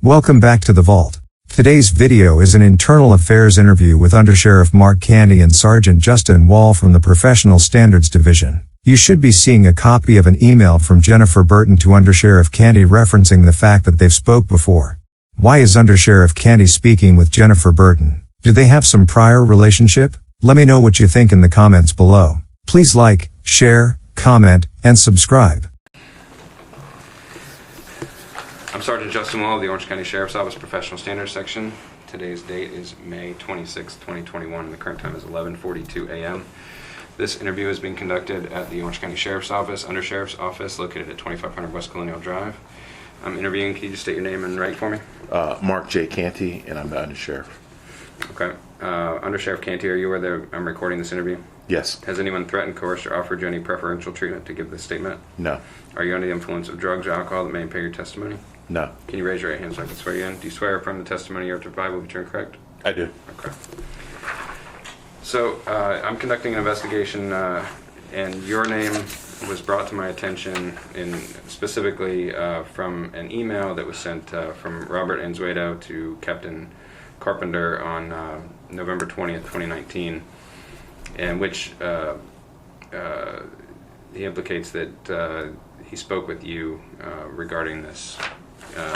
Welcome back to the vault. Today's video is an internal affairs interview with Undersheriff Mark Canty and Sergeant Justin Wall from the Professional Standards Division. You should be seeing a copy of an email from Jennifer Burton to Undersheriff Canty referencing the fact that they've spoke before. Why is Undersheriff Canty speaking with Jennifer Burton? Do they have some prior relationship? Let me know what you think in the comments below. Please like, share, comment, and subscribe. I'm Sergeant Justin Wall of the Orange County Sheriff's Office Professional Standards Section. Today's date is May 26, 2021, and the current time is 11:42 a.m. This interview is being conducted at the Orange County Sheriff's Office, Undersheriff's Office, located at 2500 West Colonial Drive. I'm interviewing. Can you just state your name and rank for me? Mark J. Canty, and I'm the Undersheriff. Okay. Undersheriff Canty, are you aware I'm recording this interview? Yes. Has anyone threatened, coerced, or offered you any preferential treatment to give this statement? No. Are you under the influence of drugs or alcohol that may impair your testimony? No. Can you raise your right hand so I can swear you in? Do you swear from the testimony you're to provide will be true and correct? I do. Okay. So, I'm conducting an investigation, and your name was brought to my attention specifically from an email that was sent from Robert Dewitte to Captain Carpenter on November 20th, 2019, in which he implicates that he spoke with you regarding this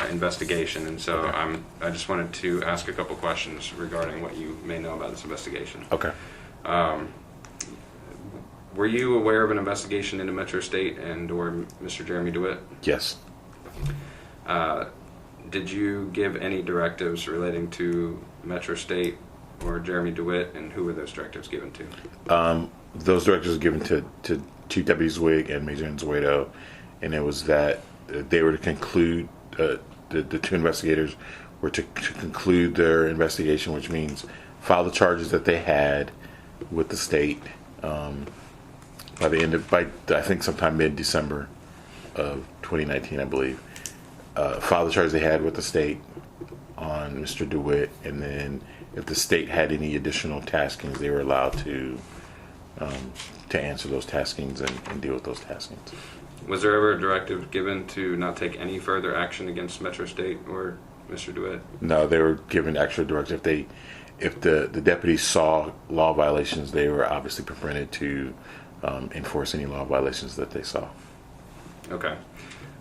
investigation, and so I just wanted to ask a couple questions regarding what you may know about this investigation. Okay. Were you aware of an investigation into Metro State and or Mr. Jeremy Dewitte? Yes. Did you give any directives relating to Metro State or Jeremy Dewitte, and who were those directives given to? Those directives were given to Chief Deputy Zwig and Major Dewitte, and it was that they were to conclude, the two investigators were to conclude their investigation, which means file the charges that they had with the state by I think sometime mid-December of 2019, I believe. File the charges they had with the state on Mr. Dewitte, and then if the state had any additional taskings, they were allowed to answer those taskings and deal with those taskings. Was there ever a directive given to not take any further action against Metro State or Mr. Dewitte? No, they were given actual directives. If the deputies saw law violations, they were obviously prevented to enforce any law violations that they saw. Okay.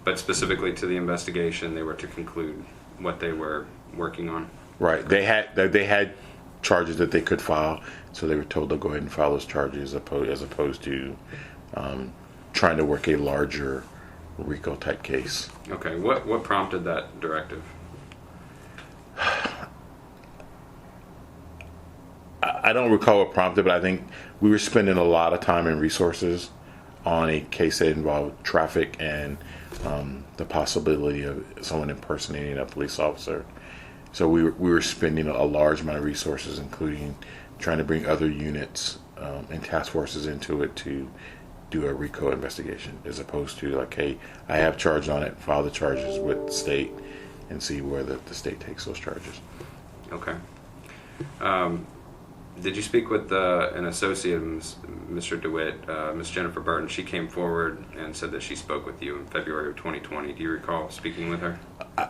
But specifically to the investigation, they were to conclude what they were working on? Right. They had charges that they could file, so they were told to go ahead and file those charges as opposed to trying to work a larger RICO type case. Okay. What prompted that directive? I don't recall what prompted, but I think we were spending a lot of time and resources on a case that involved traffic and the possibility of someone impersonating a police officer. So we were spending a large amount of resources, including trying to bring other units and task forces into it to do a RICO investigation, as opposed to like, hey, I have charge on it, file the charges with the state, and see where the state takes those charges. Okay. Did you speak with an associate of Mr. Dewitte, Ms. Jennifer Burton? She came forward and said that she spoke with you in February of 2020. Do you recall speaking with her?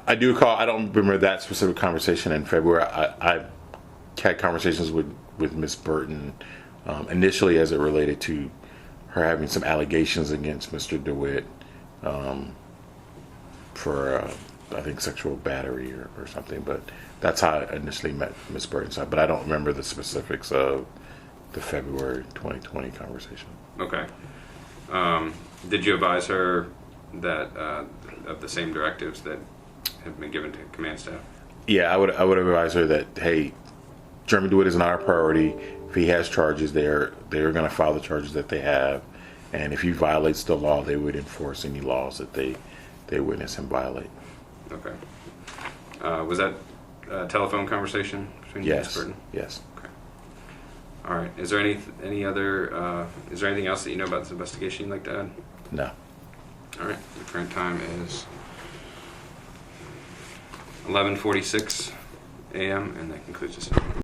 I do recall. I don't remember that specific conversation in February. I had conversations with Ms. Burton initially as it related to her having some allegations against Mr. Dewitte for, I think, sexual battery or something. But that's how I initially met Ms. Burton. But I don't remember the specifics of the February 2020 conversation. Okay. Did you advise her that of the same directives that have been given to command staff? Yeah, I would advise her that, hey, Jeremy Dewitte is not our priority. If he has charges, they're going to file the charges that they have, and if he violates the law, they would enforce any laws that they witness him violate. Okay. Was that a telephone conversation between you and Ms. Burton? Yes. Okay. All right. Is there any other? Is there anything else that you know about this investigation you'd like to add? No. All right. The current time is 11:46 a.m. and that concludes this.